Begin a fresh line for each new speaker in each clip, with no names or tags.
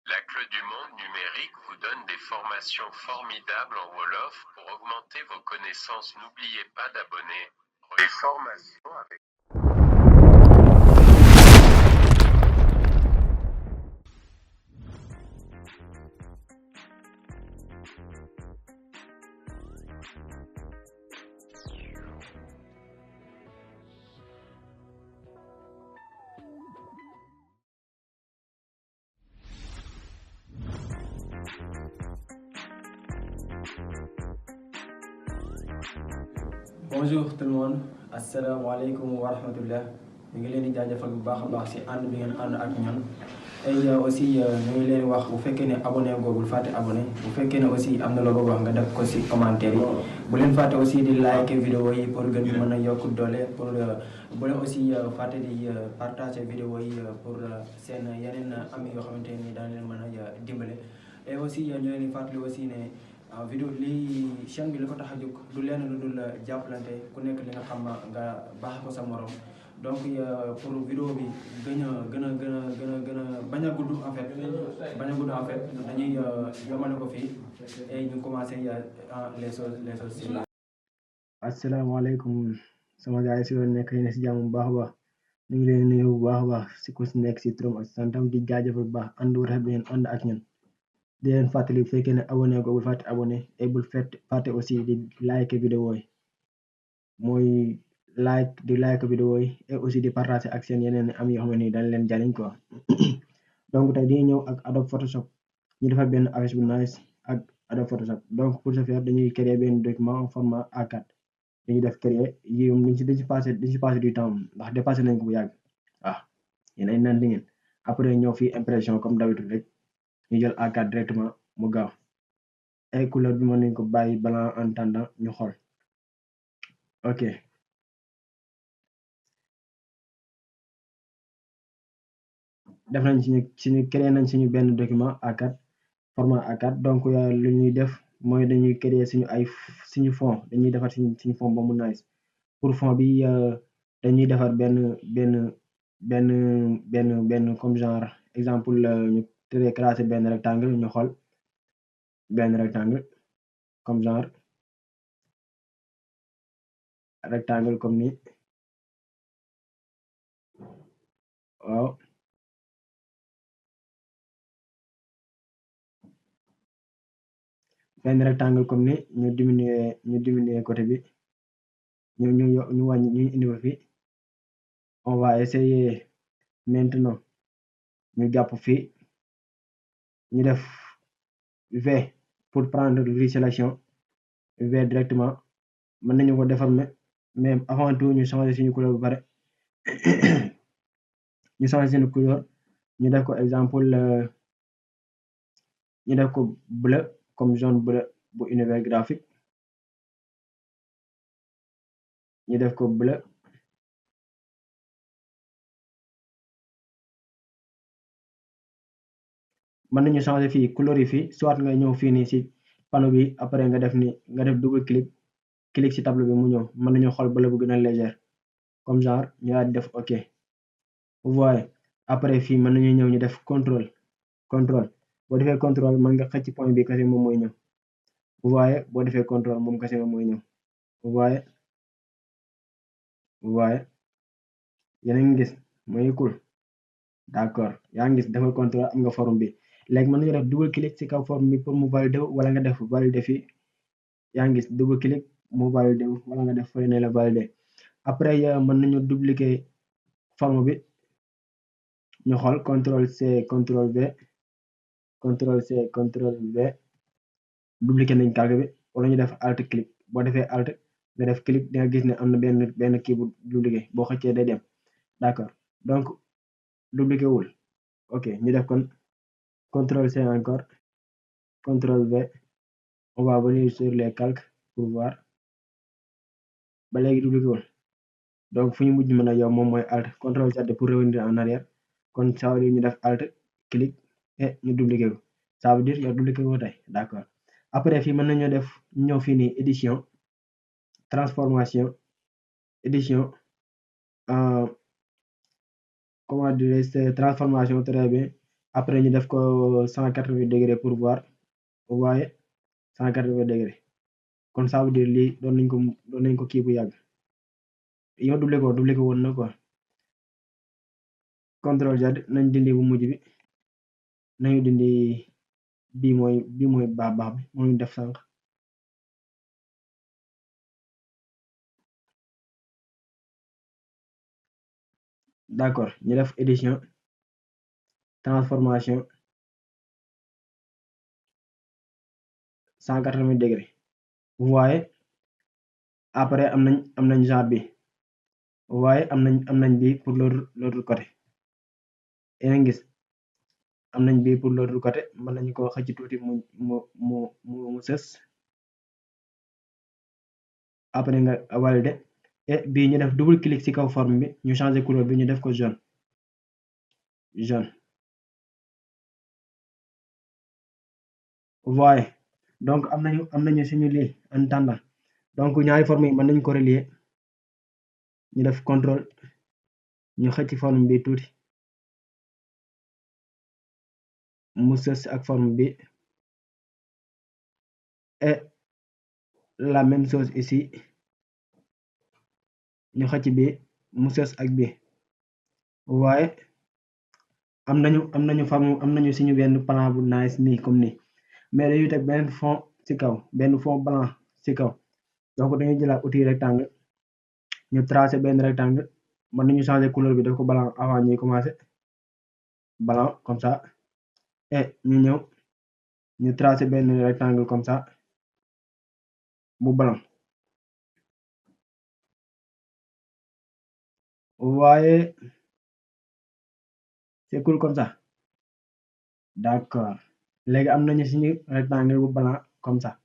La Clé du Monde numérique vous donne des formations formidables en Wolof pour augmenter vos connaissances. N'oubliez pas d'abonner. Les formations avec
Bonjour tout le monde asalaamaaleykum wa rahmatullah ñu ngi leen di jaajëfal bu baax a baax si ànd bi ngeen ànd ak ñun et aussi ñu ngi leen wax bu fekkee ne abonné googul fàtte abonné bu fekkee ne aussi am na loo bëgg wax nga def ko si commentaire yi bu leen fàtte aussi di like vidéo yi pour gën mën a yokk doole pour bu leen aussi fàtte di partager vidéo yi pour seen yeneen ami yoo xamante ni daan leen mën a dimbale et aussi ñu leen di fàttali aussi ne vidéo lii chaîne bi li ko tax a jóg du lenn lu dul jàppalante ku nekk li nga xam nga baax ko sa morom donc pour vidéo bi gën a bañ a gudd en fait dañuy yomale ko fii et ñu commencé les choses asalaamaaleykum sama gars yi si loolu nekk yéen si jàmm bu baax a baax ñu ngi leen nuyu bu baax a baax si ku si nekk si turam ak santam di jaajëfal bu baax ànd rafet bi ngeen ànd ak ñun di leen fàttali bu fekkee ne abonné ko bul fàtte abonné et bul fàtte aussi di like vidéo yi mooy like vidéo yi et aussi di partager ak seen yeneen am yoo xam ne dañ leen jariñ quoi donc tey dañuy ñëw ak Adobe Photoshop ñu defar benn affiche bu nice ak Adobe Photoshop donc pour ce faire dañuy créer benn document en format A4 dañuy def créer yi dañ si passé du temps ndax dépassé nañ ko bu yàgg waaw yéen ay naan di ngeen après ñëw fii impression comme d'habitude rek ñu jël A4 directement mu gaaw ay couleur bi mën nañ ko bàyyi blanc en attendant ñu xool ok def nañ suñu créer nañ suñu benn document A4 format A4 donc lu ñuy def mooy dañuy créer suñu fond dañuy defar suñu fond ba mu nice pour fond bi dañuy defar benn comme genre exemple ñu tracé benn rectangle ñu xool benn rectangle comme genre rectangle comme ni waaw benn rectangle comme ni ñu diminuer côté bi ñu wàññi ñu indi ko fi on va essayer maintenant ñu jàpp fii ñu def V pour prendre resélection V directement mën nañu ko déformer mais avant tout ñu changer suñu couleur bu pare ñu changer suñu couleur ñu def ko exemple ñu def ko bleu comme jaune bleu bu univers graphique ñu def ko bleu mën nañu changer fii couleur yi fii soit nga ñëw fii nii si panneau bi après nga def double clic si tableau bi mu ñëw mën nañu xool bleu bu gën a légère comme genre ñu daal di def ok vous voyez après fii mën nañu ñëw ñu def contrôle boo defee contrôle mën nga xëcc point bi kese moom mooy ñëw vous voyez boo defee contrôle moom kese moom mooy ñëw vous voyez yéen a ngi gis mooy cool d'accord yaa ngi gis defal contrôle am nga forme bi léegi mën nañu def double clic ci kaw forme bi pour mu valider wala nga def valider fii yaa ngi gis double clic mu valider wala nga def fële ne la valider après mën nañu dupliquer forme bi ñu xool contrôle C contrôle V dupliquer nañ calque bi wala ñu def alt clic boo defee alt nga def clic di nga gis ne am na benn kii bu dupliquer boo xëccee day dem d'accord donc dupliquer wul ok ñu def kon contrôle C encore contrôle V on va venir sur les calques pour voir ba léegi dupliquer wul donc fu ñu mujj mën a yow moom mooy alt contrôle Z pour revenir en arrière kon ça veut dire ñu def alt clic et ñu dupliquer ko ça veut dire yow dupliquer ko tey d'accord après fii mën nañoo def ñëw fii nii édition transformation édition comment dirais-je transformation très bien après ñu def ko 180 degré pour voir, vous voyez 180 degré. Kon ça veut dire lii doon nañ ko kii bu yàgg. Yow doublé ko woon na quoi. Contrôle Z nañ dindi bu mujj bi, nañu dindi bii mooy baax bi moo ñu def sànq. D'accord, ñu def édition, transformation 180 degré. Vous voyez après am nañ genre bi, vous voyez am nañ bii pour l'autre côté. Yéen a ngi gis am nañ bii pour l'autre côté, mën nañu ko xëcc tuuti mu sës, après nga valider et bii ñu def double clic ci kaw forme bi, ñu changer couleur bi, ñu def ko jaune. Vous voyez donc am nañu suñu lii en attendant, donc ñaari forme yi mën nañ ko relier, ñu def contrôle, ñu xëcc forme bi tuuti mu sës ak forme bi et la même chose ici, ñu xëcc bi mu sës ak bi. Vous voyez am nañu suñu benn plan bu nice nii comme nii, mais dañuy teg benn fond ci kaw, benn fond blanc ci kaw. Donc dañuy jëlaat outil rectangle, ñu tracer benn rectangle, mën nañu changer couleur bi def ko blanc avant ñuy commencer, blanc comme ça et ñu ñëw ñu tracer benn rectangle comme ça bu blanc. Vous voyez c'est cool comme ça. D'accord, léegi am nañu suñu rectangle bu blanc comme ça,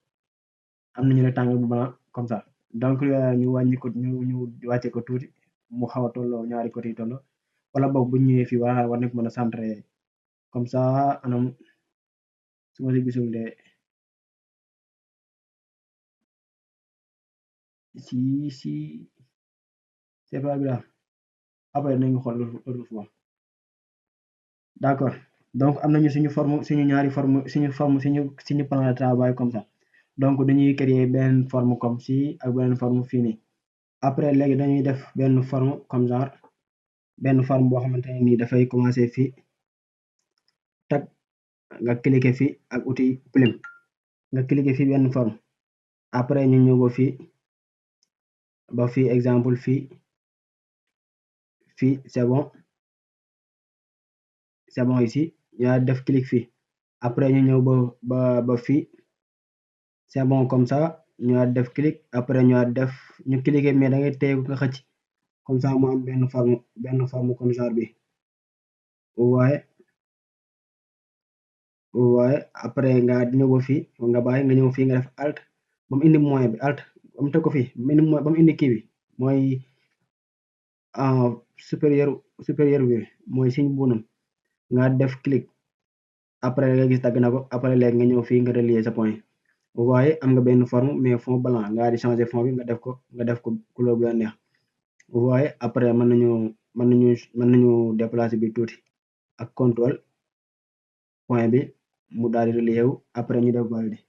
donc ñu wàññi ko ñu wàcce ko tuuti mu xaw a tolloo ñaari côté yi tolloo, wala boog bu ñu ñëwee fii war nañ ko mën a centrer comme ça. Anam su ma si gisul de si c'est pas grave, après nañu xool autre fois. D'accord, donc am nañu suñu ñaari forme suñu plan de travail comme ça, donc dañuy créer benn forme comme ci ak beneen forme fii nii. Après léegi dañuy def benn forme comme genre, benn forme boo xamante ne nii dafay commencer fii tak nga cliquer fii ak outil plume, nga cliquer fii benn forme, après ñu ñëw ba fii exemple fii c'est bon ici, ñu def clic fii, après ñu ñëw ba fii c'est bon comme ça, ñu def clic, après ñu cliquer mais da ngay téye nga xëcc comme ça mu am benn forme comme genre bi. Vous voyez après nga ñëw ba fii nga bàyyi nga ñëw fii nga def alt ba mu indi moyen bi, alt ba mu teg ko fii ba mu indi kii bi mooy supérieur bi mooy signe bu noonu, nga def clic, après nga gis dagg na ko, après léegi nga ñëw fii nga relier sa point. Vous voyez am nga benn forme mais fond blanc, nga di changer fond bi nga def ko couleur bu la neex. Vous voyez après mën nañu déplacer bi tuuti ak contrôle point bi mu daal di relier wu, après ñu def valider.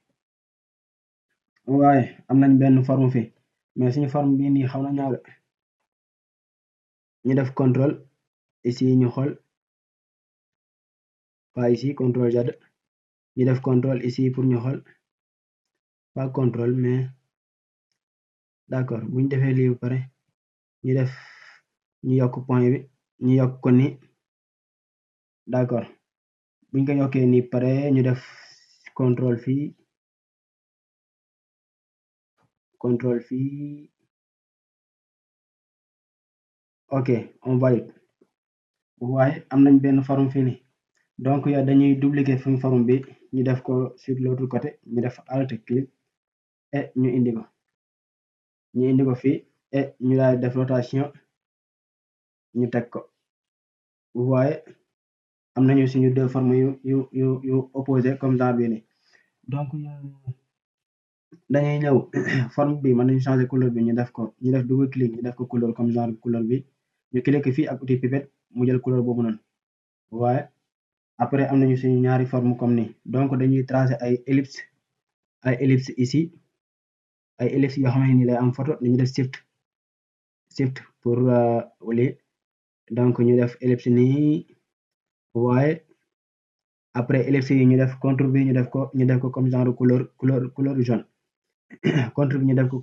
Vous voyez am nañ benn forme fii mais suñu forme bii nii xaw na ñaaw de, ñu def contrôle ici ñu xool pas ici contrôle Z, ñu def contrôle ici pour ñu xool pas contrôle mais d'accord buñ defee lii ba pare ñu yokk point bi, ñu yokk ko ni d'accord, buñ ko yokkee ni pare ñu def contrôle fii ok on valide. Vous voyez am nañ benn forme fii nii, donc yow dañuy dupliquer suñu forme bi, ñu def ko sur l'autre côté, ñu def alt clic et ñu indi ko fii et ñu daal def rotation, ñu teg ko. Vous voyez am nañu suñu deux formes yu opposé comme genre bii nii, donc dañuy ñëw forme bi mën nañu changer couleur bi, ñu def double clic, ñu def ko couleur comme genre couleur bi, ñu cliquer fii ak outil pipette mu jël couleur boobu noonu. Vous voyez après am nañu suñu ñaari forme comme ni donc dañuy tracer ay ellipse ici ay ellipse yoo xamante ni lay am photo dañuy def shift pour lii donc ñu def ellipse nii waaye après ellipse yi ñu def contour bi ñu def ko comme genre couleur jaune contour bi ñu def ko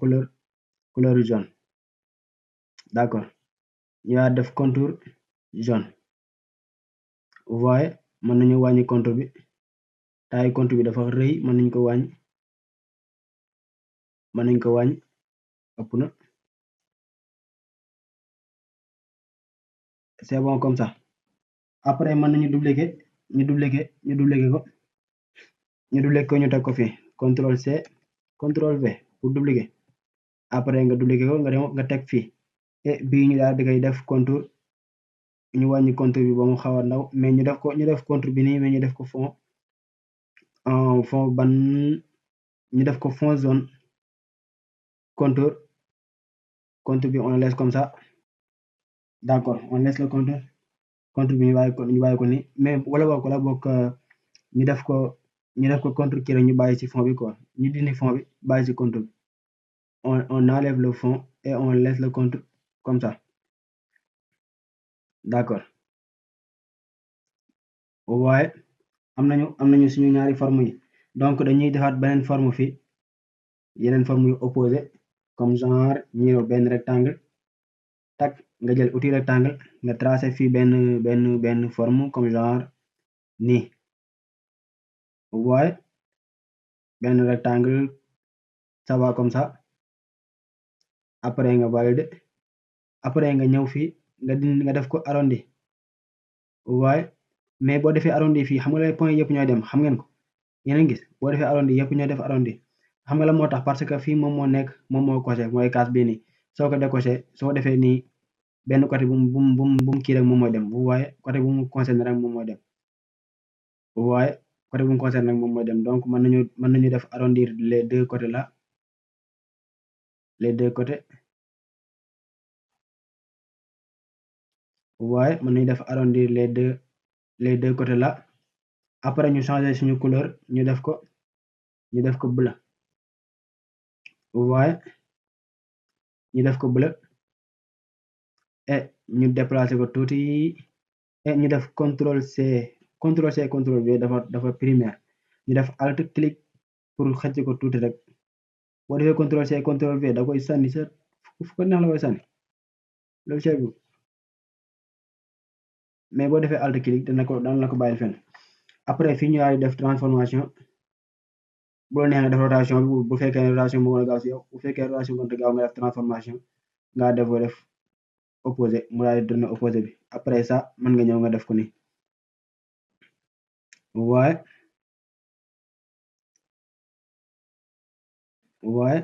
couleur jaune d'accord ñu daal def contour jaune waaye mën nañu wàññi contour bi taille contour bi dafa rëy mën nañ ko wàññi ëpp na c'est bon comme ça après mën nañu dupliquer ko ñu teg ko fii contrôle C contrôle V pour dupliquer après nga dupliquer ko nga teg fii et bii ñu daal di koy def contour ñu wàññi contour bi ba mu xaw a ndaw mais ñu def contour bi nii mais ñu def ko fond ban ñu def ko fond jaune contour bi on laisse comme ça d'accord on laisse le contour bi ñu bàyyi ko nii mais wala boog ñu def ko contour kii rek ñu bàyyi ci fond bi quoi ñu dindi fond bi bàyyi ci contour bi on enlève le fond et on laisse le contour comme ça d'accord waaye am nañu suñu ñaari forme yi donc dañuy defaat beneen forme fii yeneen forme yu opposé comme genre ñëw benn rectangle tak nga jël outil rectangle nga tracé fii benn forme comme genre nii waaye benn rectangle ça va comme ça après nga valider après nga ñëw fii nga def ko arrondi waaye mais boo defee arrondi fii xam nga les points yëpp ñooy dem xam ngeen ko yéen gis boo defee arrondi yëpp ñooy def arrondi xam nga la moo tax parce que fii moom moo coché mooy case bii nii soo ko décoché soo defee nii benn côté bu mu kii rek moom mooy dem waaye côté bu mu concerné rek moom mooy dem waaye côté bu mu concerné rek moom mooy dem donc mën nañu def arrondir les deux côtés là les deux côtés waaye mën nañu def arrondir les deux côtés là après ñu changer suñu couleur ñu def ko bleu waaye ñu def ko bleu et ñu déplacer ko tuuti et ñu def contrôle C contrôle V dafa primaire ñu def alt clic pour xëcc ko tuuti rek boo defee contrôle C contrôle V da koy sànni sa fu ko neex la koy sànni logiciel bi mais boo defee alt clic dana la ko bàyyil fenn après fii ñu daal di def transformation bu la neex nga def rotation bi bu fekkee rotation moo gën a gaaw si yow bu fekkee rotation moo gën a gaaw nga def transformation nga def opposé mu daal di tourner opposé bi après ça mën nga ñëw nga def ko nii waaye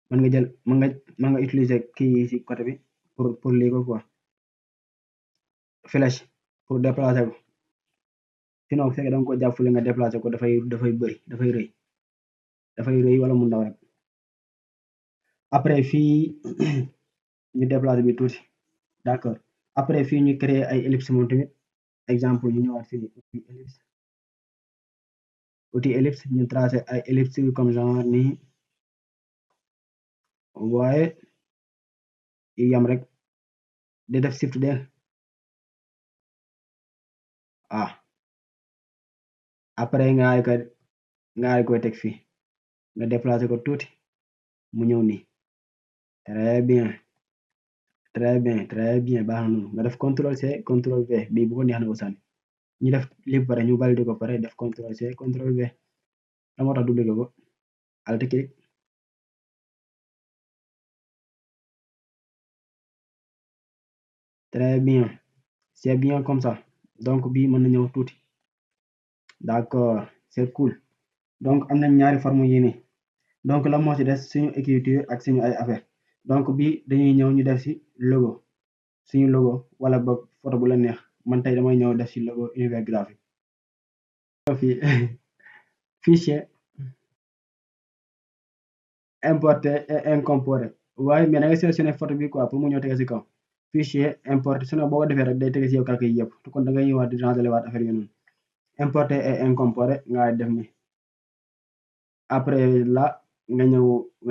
mën nga utiliser kii ci côté bi pour lii ko quoi flèche pour déplacer ko sinon bu fekkee da nga ko jàpp fule nga déplacer ko dafay rëy wala mu ndaw rek après fii ñu déplacer bi tuuti d'accord après fii ñu créer ay ellipse moom tamit exemple ñu ñëwaat fii outil ellipse ñu tracer ay ellipse comme genre nii waaye yam rek di def shift de après nga koy teg fii nga déplacer ko tuuti mu ñëw nii très bien baax na noonu nga def contrôle C contrôle V bii bu ko neex na ko sànni ñu def li pare ñu valider ko pare def contrôle C contrôle V la moo tax dupliquer ko alt clic très bien c'est bien comme ça donc bii mën na ñëw tuuti d'accord c'est cool donc am nañ ñaari forme yi nii donc la moo ci des suñu écriture ak suñu ay affaire donc bii dañuy ñëw ñu def ci logo suñu logo wala boog photo bu la neex man tey damay ñëw def ci logo univers graphique fii fichier importer et importer waaye mais da nga sélectionné photo bi quoi pour mu ñëw tege ci kaw fichier importer sinon boo ko defee rek day tege ci yow calcul yi yëpp te kon da ngay ñëwaat di ranger waat affaire yi noonu importer et incorporer nga def ni après là nga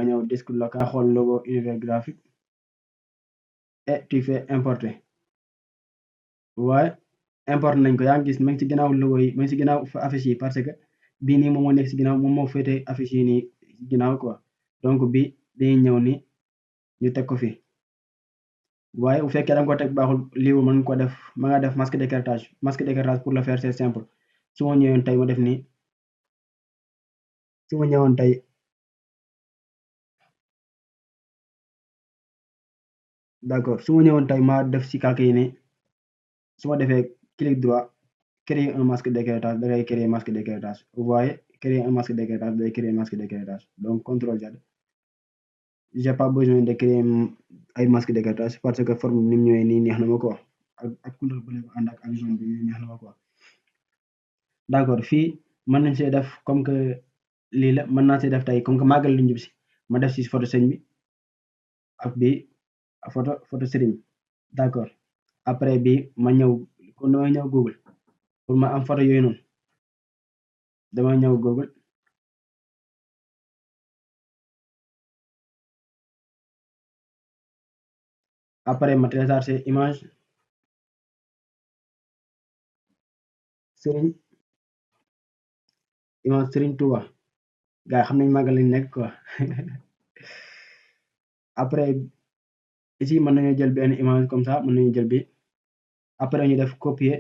ñëw disque local xool logo univers graphique et tu fais importer waaye import nañ ko yaa ngi gis ma ngi ci ginnaaw logo yi ma ngi ci ginnaaw affiche yi parce que bii nii moom moo nekk ci ginnaaw moom moo féete affiche yi nii ginnaaw quoi donc bi dañuy ñëw ni ñu teg ko fi waaye bu fekkee da nga ko teg baaxul lii mën ko def ma nga def masque d'écartage pour le faire c'est simple su ma ñëwoon tey ma def nii su ma ñëwoon tey d'accord su ma ñëwoon tey ma def ci calque yi nii su ma defee clic droit créer un masque d'écartage da ngay créer masque d'écartage vous voyez créer un masque d'écartage day créer masque d'écartage donc CTRL Z j'ai pas besoin de créer ay masque d'écartage parce que forme ni mu ñëwee nii neex na ma quoi ak couleur bu ànd ak jaune bi neex na ma quoi d'accord fii mën nañ see def comme que lii la mën naa see def tey comme que màggal lu njub si ma def ci photo sëñ bi ak bi photo sëriñ d'accord après bi ma ñëw kon damay ñëw Google pour ma am photo yooyu noonu damay ñëw Google après ma télécharger image sëriñ Touba gars yi xam nañ màggal lañ nekk quoi après ici mën nañu jël benn image comme ça mën nañu jël bi après ñu def copier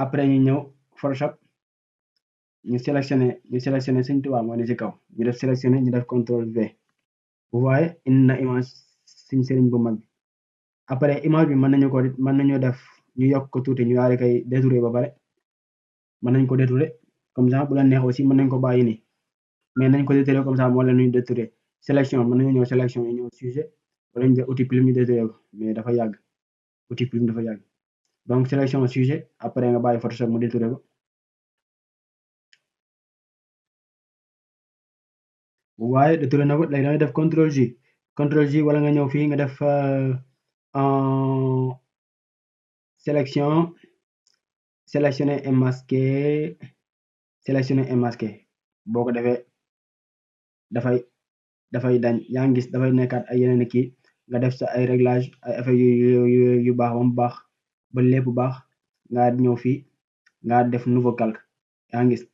après ñu ñëw Photoshop ñu sélectionné sëñ Touba moo ne ci kaw ñu def sélectionné ñu def CTRL V vous voyez indi na image suñ sëriñ bu mag bi après image bi mën nañu def ñu yokk ko tuuti ñu daal di koy détourer ba pare mën nañ ko détourer comme ça bu la neex aussi mën nañ ko bàyyi nii mais nañ ko détourer comme ça moo leen ñu détourer sélection mën nañu ñëw sélection yi ñëw sujet wala ñu def outil plume ñu détourer ko mais dafa yàgg outil plume dafa yàgg donc sélection sujet après nga bàyyi Photoshop mu détourer ko waaye détouré na ko léegi da ngay def CTRL J wala nga ñëw fii nga def en sélectionner et masquer boo ko defee dafay dañ yaa ngi gis dafay nekkaat ay yeneen kii nga def sa ay réglage ay affaire yu baax ba mu baax ba lépp baax nga ñëw fii nga def nouveau calque yaa ngi gis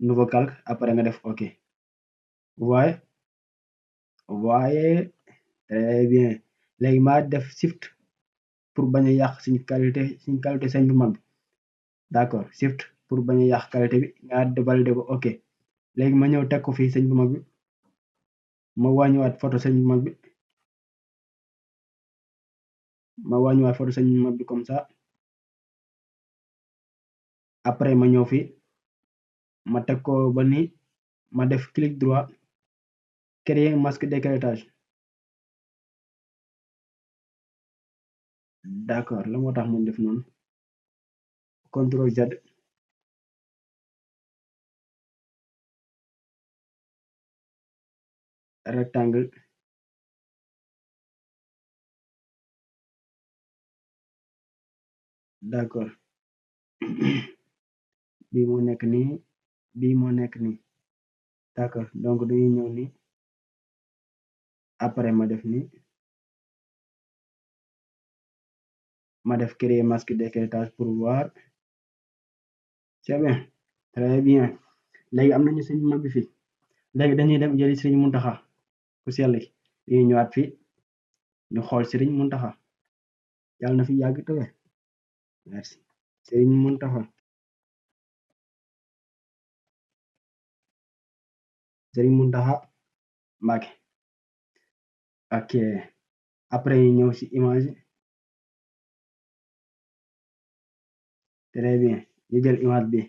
nouveau calque après nga def OK waaye très bien léegi ma def shift pour bañ a yàq suñ qualité sëñ bu mag bi d'accord shift pour bañ a yàq qualité bi nga valider ko OK léegi ma ñëw teg ko fii sëñ bu mag bi ma wàññiwaat photo sëñ bu mag bi comme ça après ma ñëw fii ma teg ko ba nii ma def clic droit créer masque d'écartage d'accord la moo tax mu def noonu CTRL Z rectangle d'accord bii moo nekk nii d'accord donc dañuy ñëw nii après ma def nii ma def créer masque d'écartage pour voir c'est bien très bien léegi am nañu sëñ mag bi fii léegi dañuy dem jëli Sëriñ Muntaxa ku sell ki dañuy ñëwaat fii ñu xool Sëriñ Muntaxa yàlla na fi yàgg te wér merci Sëriñ Muntaxa Mbàkke ok après ñu ñëw ci image très bien ñu jël image bi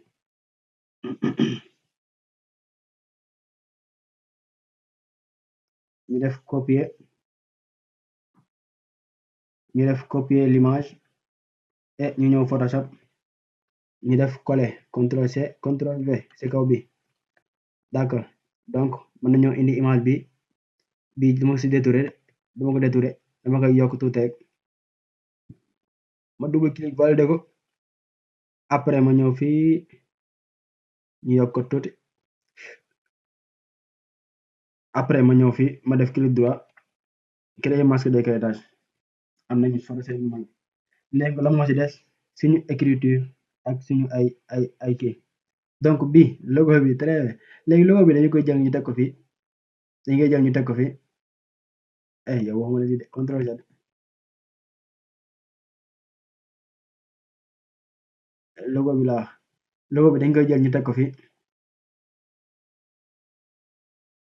ñu def copier l'image et ñu ñëw Photoshop ñu def coller CTRL-C CTRL-V ci kaw bi d'accord donc mën nañoo indi image bi duma ko détourer dama koy yokk tuuti rek ma double clic validé ko après ma ñëw fii ñu yokk ko tuuti après ma ñëw fii ma def clic droit créer masque d'écrêtage am nañu français bi man léegi la moo ci des suñu écriture ak suñu ay kii donc bii logo bi très léegi logo bi dañu koy jël ñu teg ko fii dañu koy jël ñu teg ko fii yow waxuma la di de contrôle Z logo bi laa logo bi dañ koy jël ñu teg ko fii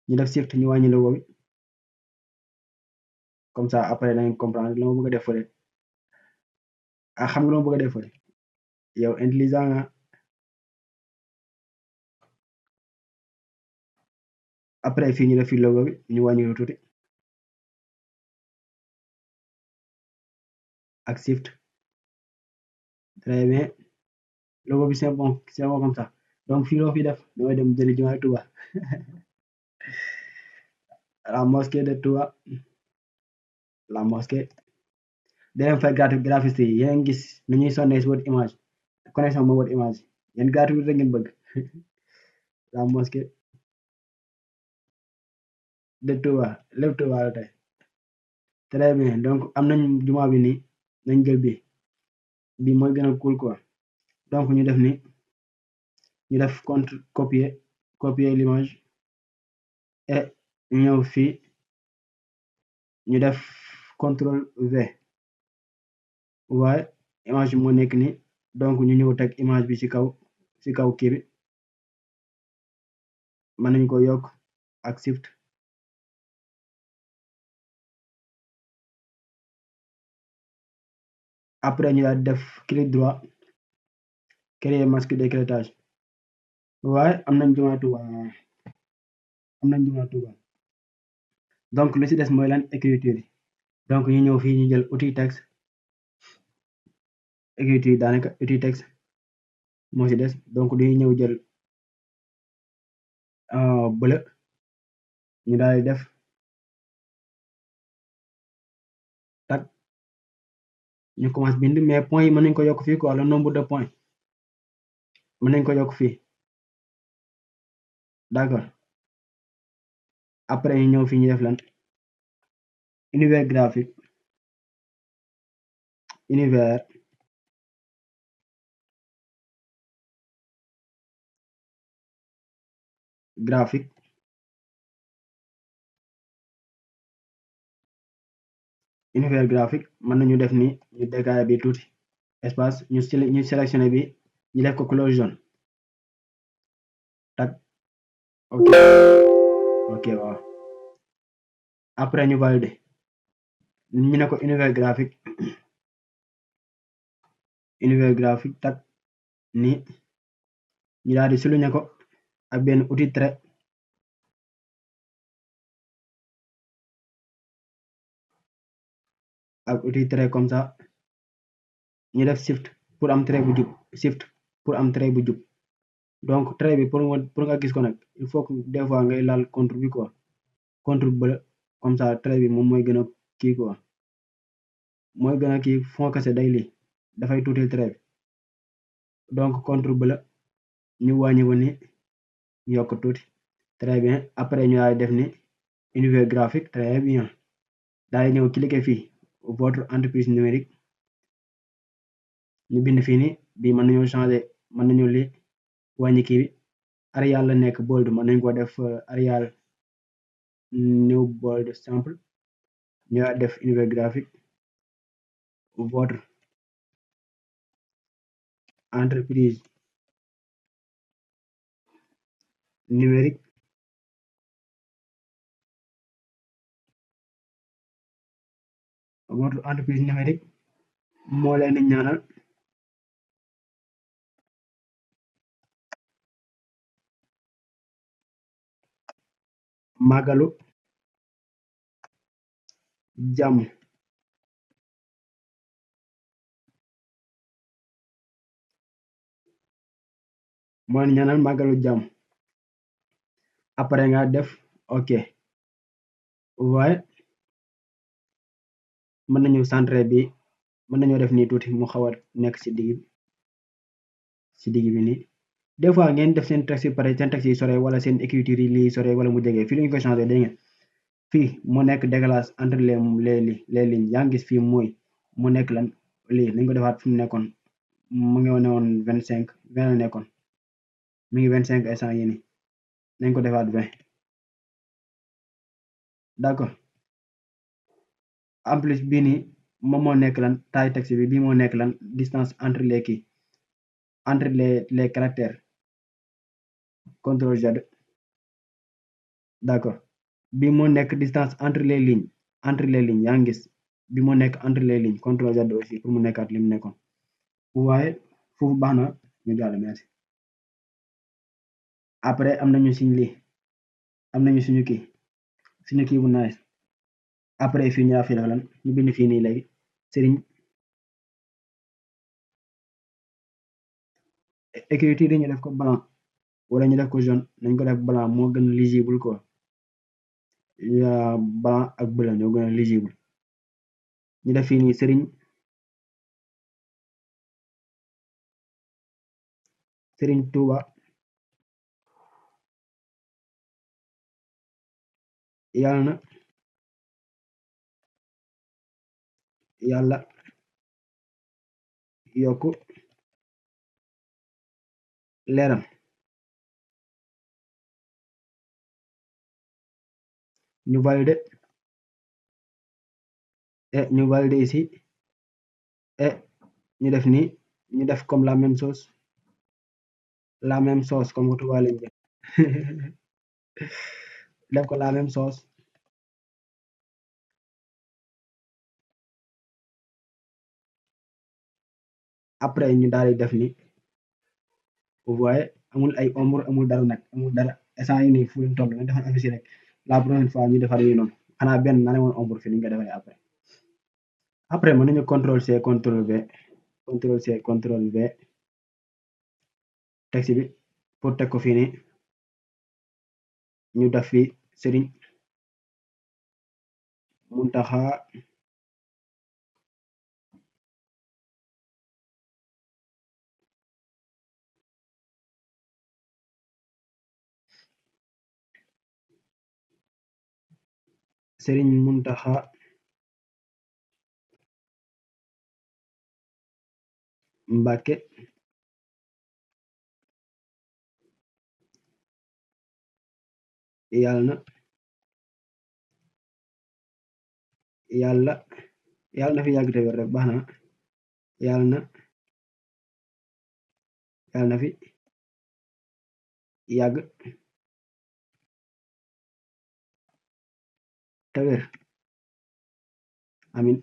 ñu def shift ñu wàññi logo bi comme ça après dañu comprendre la ma bëgg a def fële xam nga la ma bëgg a def fële yow intelligent nga après fii ñu def fi logo bi ñu wàññi ko tuuti ak shift très bien logo bi c'est bon comme ça donc fii loo fi def damay dem jëli jumaay Touba la mosquée de Touba la mosquée deneen fay graphiste yi yéen gis nu ñuy sonnee si word image connexion moo word image yéen gratuit rek ngeen bëgg la mosquée de Touba lépp Touba la tey très bien donc am nañ jumaa bi nii nañ jël bi mooy gën a cool quoi donc ñu def ni ñu def copier l'image et ñëw fii ñu def contrôle V waaye image bi moo nekk ni donc ñu ñëw teg image bi ci kaw kii bi mën nañ ko yokk ak shift après ñu daal def clic droit créer masque d'écrêtage waaye am nañ jumaa Touba donc lu ci des mooy lan écriture yi donc ñu ñëw fii ñu jël outil texte écriture daanaka outil texte moo ci des donc dañuy ñëw jël bleu ñu daal di def tag ñu commence bind mais point yi mën nañ ko yokk fii quoi le nombre de points mën nañ ko yokk fii d'accord après ñu ñëw fii ñu def lan univers graphique univers graphique mën nañu def ni ñu décaler bi tuuti espace ñu sélectionné bi ñu def ko couleur jaune tag ok waaw après ñu valider ñu ne ko univers graphique tag ni ñu daal di souligner ko ak benn outil trait comme ça ñu def shift pour am trait bu jub donc trait bi pour nga gis ko nag il faut que des fois ngay laal contre bi quoi contre bleu comme ça trait bi moom mooy gën a kii quoi mooy gën a kii fond kese day lii dafay tuuti trait bi donc contre bleu ñu wàññi ko ni ñu yokk tuuti très bien après ñu daal def ni univers graphique très bien daal di ñëw cliquer fii votre entreprise numérique ñu bind fii ni bi mën nañoo changer mën nañu li wàññi kii bi Arial la nekk bold mën nañ ko def Arial new bold simple ñu daal def univers graphique votre entreprise numérique moo leen di ñaanal màggalu jàmm moo leen di ñaanal màggalu jàmm après nga def ok waaye mën nañu centrer bi mën nañoo def nii tuuti mu xaw a nekk ci digg bi nii des fois ngeen def seen texte yi pare seen texte yi sore wala seen écriture yi lii sore wala mu jege fii lu ñu ko changé dégg ngeen fii mu nekk décalage entre les lignes yaa ngi gis fii mooy mu nekk lan lii nañ ko defaat fi mu nekkoon mu ngi ne woon 25 20 la nekkoon mi ngi 25 instant yii nii nañ ko defaat 20 d'accord en plus bii nii moom moo nekk lan taille texte bi bii moo nekk lan distance entre les kii entre les caractères CTRL Z d'accord bii moo nekk distance entre les lignes yaa ngi gis bi moo nekk entre les lignes CTRL Z aussi pour mu nekkaat li mu nekkoon waaye foofu baax na ñu jàll merci après am nañu suñ lii am nañu suñu kii bu nice après fii ñu fi def lan ñu bind fii nii léegi Serigne écriture yi ñu def ko blanc wala ñu def ko jaune nañ ko def blanc moo gën lisible quoi blanc ak bleu ñoo gën a lisible ñu def fii nii Serigne Touba yàlla yokku leeram ñu valider et ñu valider ici et ñu def nii ñu def comme la même chose comme que Touba lañ jël def ko la même chose après ñu daal di def ni vous voyez amul ay ombre amul dara nag amul dara instant yi nii fu ñu toll nañ defar affiche rek la prochaine fois ñu defar yi noonu xanaa benn na ne woon ombre fi ni nga defaree après mën nañu CTRL C CTRL V texte bi pour teg ko fii nii ñu def fi Serigne Mountakha Mbacké yàlla na fi yàgg te wér rek baax na yàlla na fi yàgg te wér amin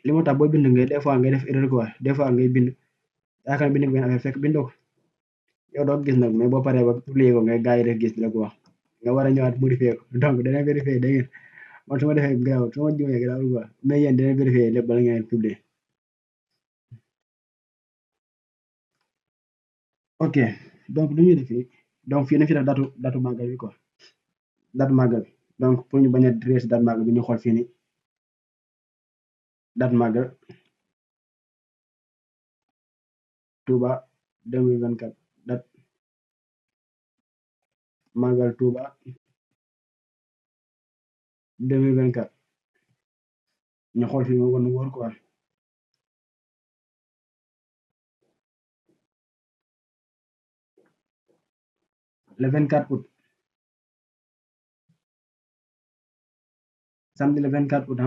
li moo tax boo bind ngay des fois ngay def erreur quoi des fois ngay bind yaakaar bind benn affaire fekk bindoo ko yow doo gis nag mais boo paree ba publier ko ngay gaa yi def gis la ko wax nga war a ñëwaat modifier ko donc dana vérifier da ngeen man su ma defee garaawul su ma juumee garaawul quoi mais yéen dana vérifier lépp bala ngeen publier ok donc lu ñuy def fii donc fii nañ fi def datu màggal bi quoi datu màggal bi donc pour ñu bañ a réer si datu màggal bi ñu xool fii nii datu màggal Touba 2024 date màggal Touba 2024 ñu xool fii moo gën a wóor quoi le 24 août samedi le 24 août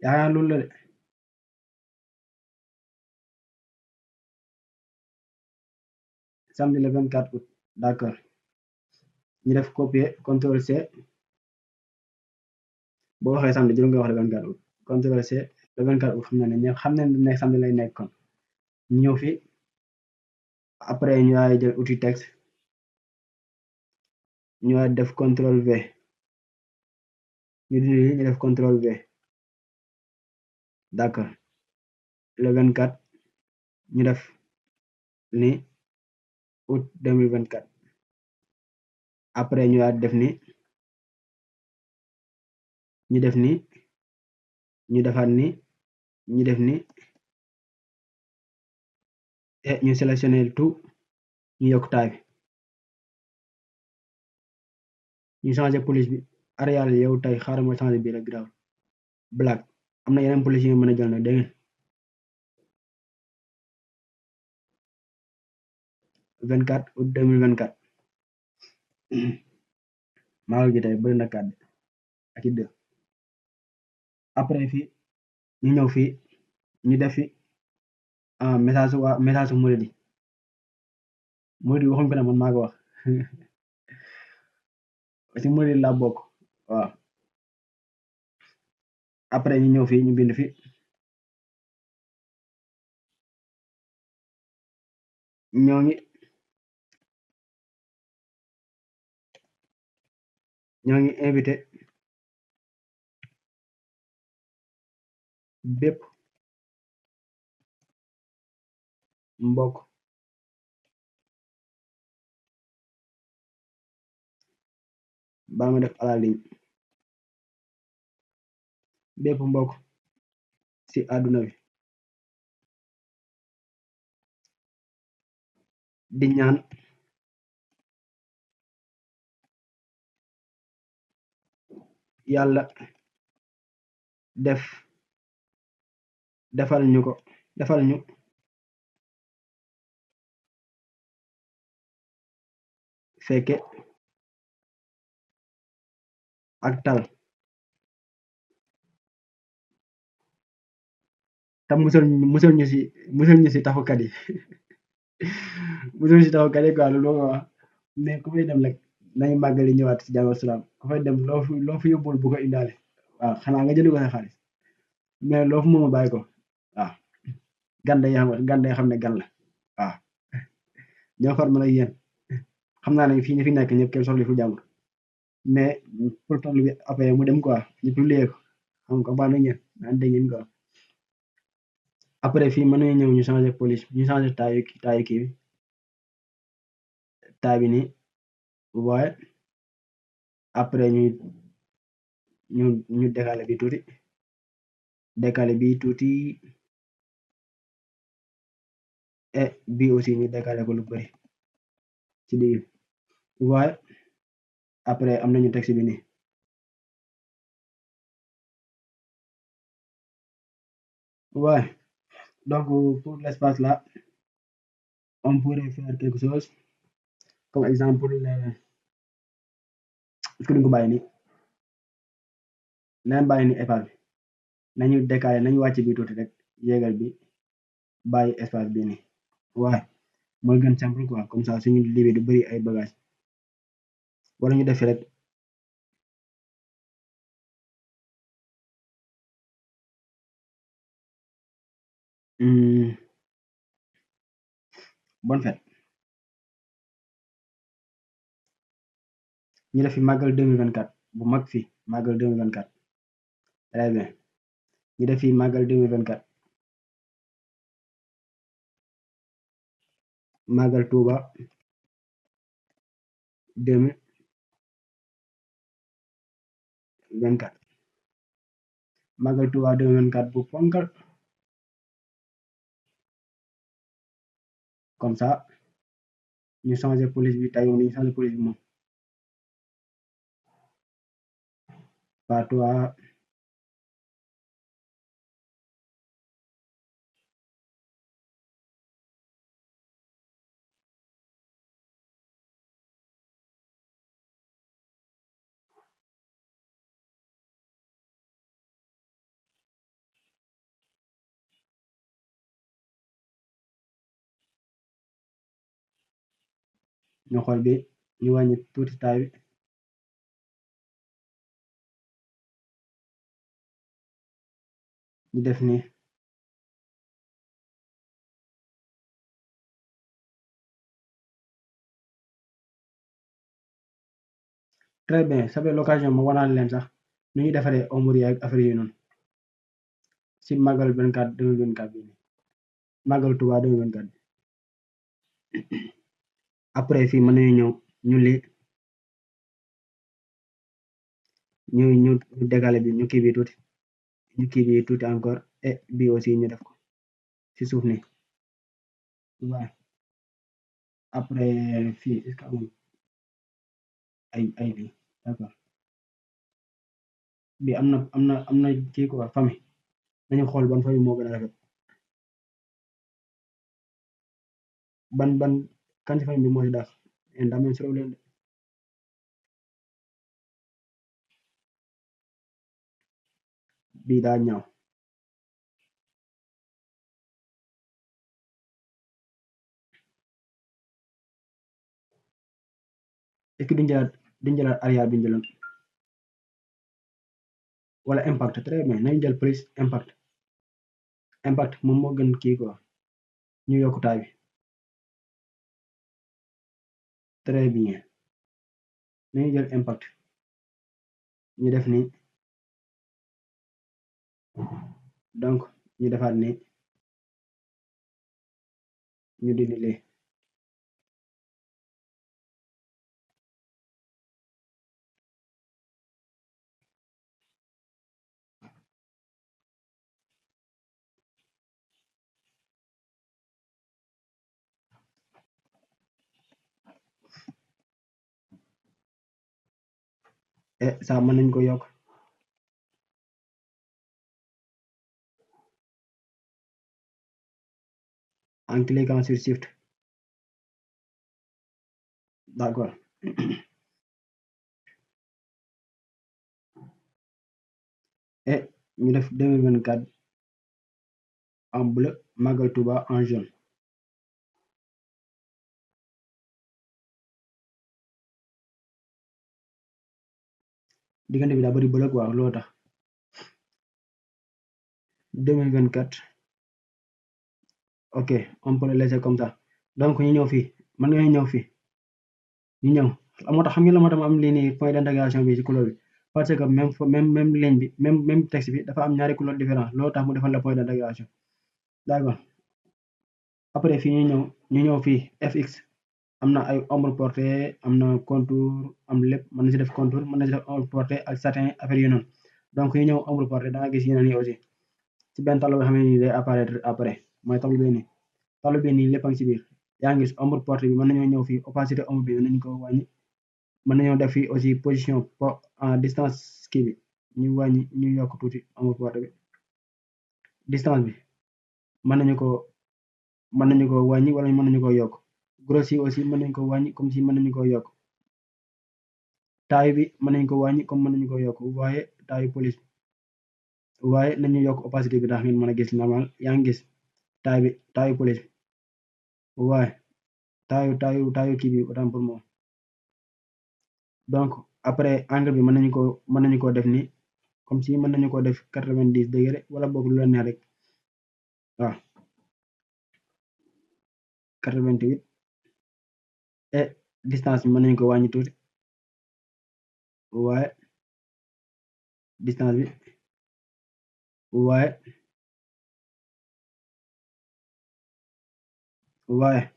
yaakaar loolu la de samedi le 24 août d'accord ñu def copier CTRL C boo waxee samedi jël nga wax le 24 août CTRL C le 24 août xam na ne ñëpp xam nañ ne samedi lay nekk kon ñëw fi après ñu daal jël outil texte ñu daal def CTRL V ñu dindi ñu def CTRL V d'accord le 24 ñu def ni août 2024 après ñu daal def ni ñu def ni ñu defaat ni ñu def ni et ñu sélectionné tout ñu yokk taille bi ñu changé police bi Arial yow tey xaaral ma changé bii rek grave black am na yeneen police yi nga mën a jël nag dégg ngeen 24 août 2024 maagal gi tey bëri na 4 ak i 2 après fii ñu ñëw fii ñu def fi message waa message Mouride waxuñ ko ne man maa ko wax ci Mouride laa bokk waaw après ñu ñëw fii ñu bind fi ñoo ngi invité bépp mbokk baa ma def à la ligne bépp mbokk ci àdduna bi di ñaan yàlla defal ñu fekke ak tal te musal ñu ci taxukat yi musal ñu ci taxukat yi quoi loolu moo wax mais ku fay dem rek nañu màggali ñëwaat ci jàmm ak salaam ku fay dem loo fi yóbbul bu ko indaale waaw xanaa nga jënd ko sa xaalis mais loo fu moom bàyyi ko waaw gan day xam ne gan la waaw ñoo far mën a yéen xam naa ne fii ñu fi nekk ñëpp kenn soxla fu jàmbur mais pour toll bi après mu dem quoi ñu publier ko xam nga baax na ngeen naan dégg ngeen quoi après fii mën nañu ñëw ñu changer police ñu changer taayu kii bi taay bi nii waaye après ñu décaler bi tuuti et bi aussi ñu décaler ko lu bari ci digg waaye après am nañu texte bi nii waaye donc pour l'espace là on pourrait faire quelque chose comme exemple est-ce que duñ ko bàyyi nii nañ bàyyi ni espace bi nañu décaler nañu wàcc bi tuuti rek yéegal bi bàyyi espace bi nii waaye mooy gën simple quoi comme ça suñu liggéey du bari ay bagage wala ñu def fi rek bonne fête ñu def fi màggal 2024 bu mag fi màggal 2024 très bien ñu def fi màggal 2024 màggal Touba 2024 màggal Touba 2024 bu ponkal comme ça ñu changer police bi tey ñu changer police bi moom Patois ñu xool bi ñu wàññi tuuti taay bi ñu def ni très bien ça fait l'occasion ma wanaan leen sax nu ñuy defaree ombre yi ak affaire yi noonu si màggal 2024 bi nii màggal Touba 2024 bi après fii mën nañu ñëw ñu li ñu décaler bi ñu kii bi tuuti encore et bi aussi ñu def ko ci suuf ni waaw après fii est-ce que amul ay bi d'accord bi am na kii quoi famille nañu xool ban famille moo gën a rafet ban kan ci famille bi moo ci daax en daa mel solo leen de bii daa ñaaw est-ce que duñ jëlaat Aria bi ñu jëloon wala impact très bien nañu jël plus impact moom moo gën kii quoi ñu yokk taay bi très bien nañu jël impact ñu def ni donc ñu defaat ni ñu dindi lee et ça mën nañ ko yokk en cliquant sur shift d'accord et ñu def 2024 en bleu Magal Touba en jaune diggante bi daa bari bleu quoi loo tax 2024 ok on peut le laisser comme ça donc ñu ñëw fii mën nga ñëw fii ñu ñëw moo tax xam nga la moo tax am lii nii point d'intégration bi ci couleur bi parce que même ligne bi même texte bi dafa am ñaari couleur différent loolu tax mu defal la point d'intégration d'accord après fii ñu ñëw fii fx am na ay ombre porté am na contour am lépp mën na si def contour mën na si def ombre porté ak satin affaire yu noonu donc ñu ñëw ombre porté da nga gis yeneen yi aussi ci benn tableau bi xam ne nii day apparaître après mooy tableau bi nii tableau bi nii lépp a ngi ci biir yaa ngi gis ombre porté bi mën nañoo ñëw fii opacité ombre bi nañu ko wàññi mën nañoo def fii aussi position en distance kii bi ñu wàññi ñu yokk tuuti ombre porté bi distance bi mën nañu ko wàññi wala mën nañu ko yokk grossi aussi mën nañu ko wàññi comme si mën nañu ko yokk taille bi mën nañu ko wàññi comme mën nañu ko yokk waaye taille police waaye nañu yokk opacité bi ndax ngeen mën a gis normal yaa ngi gis taille police waaye taille kii bi autant pour moi donc après angle bi mën nañu ko def ni comme si mën nañu ko def 90 degré wala boog lu la neex rek waaw 88 et distance bi mën nañu ko wàññi tuuti waaye distance bi waaye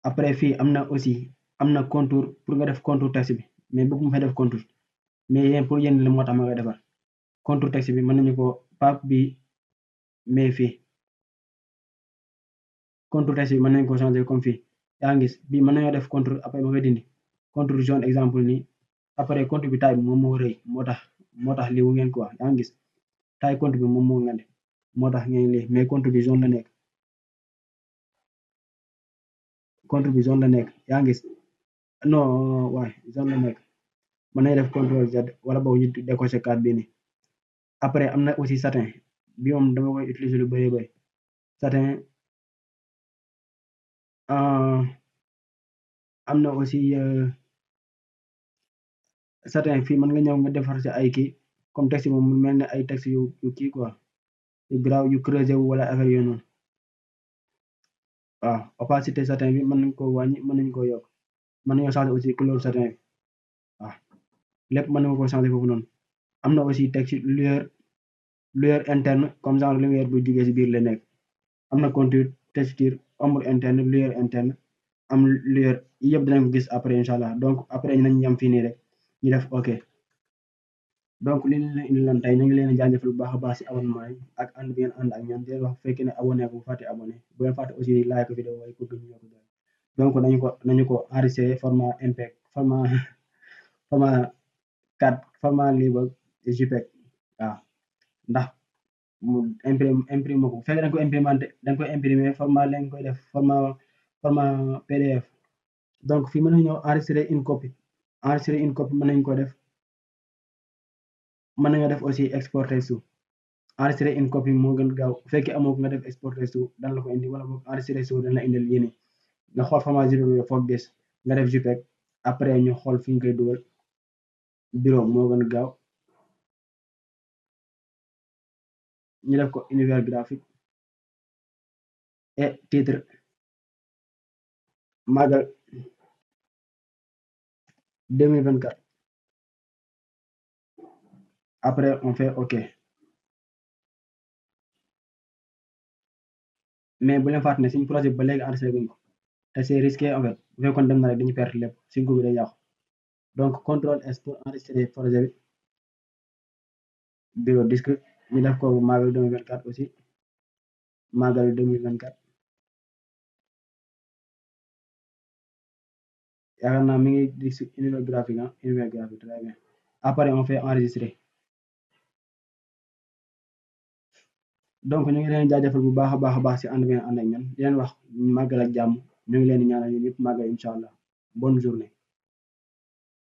après fii am na contour pour nga def contour texte bi mais bëgg mu fay def contour mais yéen pour yéen la moo tax ma koy defar contour texte bi mën nañu ko pap bi mais fii contour texte bi mën nañu ko changer comme fii yaa ngi gis bi mën nañoo def contour après ma koy dindi contour jaune exemple nii après contour bi taille bi moom moo rëy moo tax lii wu ngeen quoi yaa ngi gis taille contour bi moom moo ngande moo tax ngeen lii mais contour bi jaune la nekk contour bi jaune la nekk yaa ngi gis non waaye jaune la nekk mën nañu def contrôle Z wala boog ñu décoché carte bi nii après am na aussi satin bi moom dama koy utiliser lu bari bari satin am na aussi satin fii mën nga ñëw nga defar ci ay kii comme texte moom mu mel ne ay texte yu kii quoi yu graw yu creusé wu wala affaire yooyu noonu waaw opacité satin bi mën nañu ko wàññi mën nañu ko yokk mën nañoo changer aussi couleur satin bi waaw lépp mën nañu ko changer foofu noonu am na aussi texte lueur interne comme genre lumière bu jugee ci biir la nekk am na contour texture ombre interne lueur interne am lueur yëpp dinañ ko gis après incha allah donc après nañ yam fii nii rek ñu def ok. donc li ñu leen indi lan tey ñu ngi leen di jaajëfal bu baax a baax si abonnement yi ak ànd bi ngeen ànd ak ñoom di leen wax bu fekkee ne abonné ko bu fàtte abonné bu leen fàtte aussi like vidéo yi pour que ñu yokk doole donc nañu ko enregistré format MPEG format 4 format libre JPEG waaw ndax mu imprime ko bu fekkee da nga ko imprimé da nga koy imprimé format lañ koy def format PDF donc fii mën nañu ñëw enregistrer une copie mën nañu ko def mën nañoo def aussi exporter sous enregistrer une copie moo gën gaaw bu fekkee amoo ko nga def exporter sous dan la ko indi wala boog enregistrer sous dañ la indil yéene nga xool format JPEG foog gis nga def JPEG après ñu xool fi ñu koy dugal bureau moo gën gaaw ñu def ko univers graphique et titre Magal 2024 après on fait ok mais bu leen fàtte ne suñu projet ba léegi enregistré guñ ko te c'est risqué en fait bu fekkoon dem na rek dañu perte lépp suñ ko bi day yàqu donc contrôle S pour enregistrer projet bi bureau disque ñu def ko Magal 2024 aussi Magal 2024 yaakaar naa mi ngi di si univers graphique très bien après on fait enregistrer donc ñu ngi leen jaajëfal bu baax a baax si ànd bi ngeen ànd ak ñun di leen wax màggal ak jàmm ñu ngi leen di ñaanal yéen ñëpp màggal incha allah bonne journée.